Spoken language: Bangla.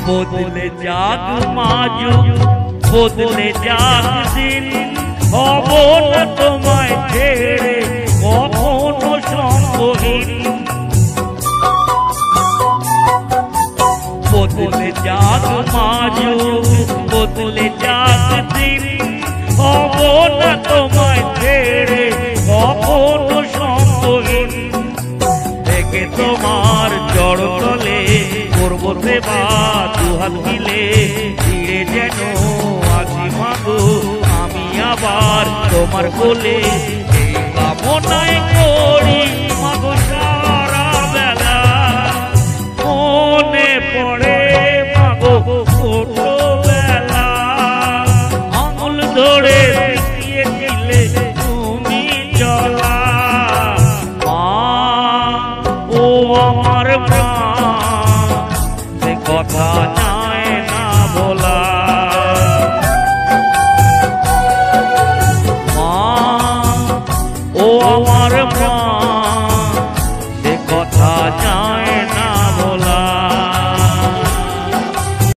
বদলে যাক মাঝু বদলে যাক দিন, হব না তোমায় ছেড়ে কখনো সঙ্গহীন। বদলে যাক মাঝু বদলে যাক দিন, হব না তোমায় ছেড়ে কখনো সঙ্গহীন। দেখে তোমার জড়তলে করব সেবা দুহাত মিলে, ফিরে যেন আসি মাগো আমি আবার তোমার কোলে। এই কামনাই করি মাগো সারা বেলা, মনে পড়ে মাগো ছোটবেলা। আঙুল ধরে শিখিয়েছিলে তুমি চলা, মা ও আমার মা, সে কথা যায় না বলা। মা ও আমার মা,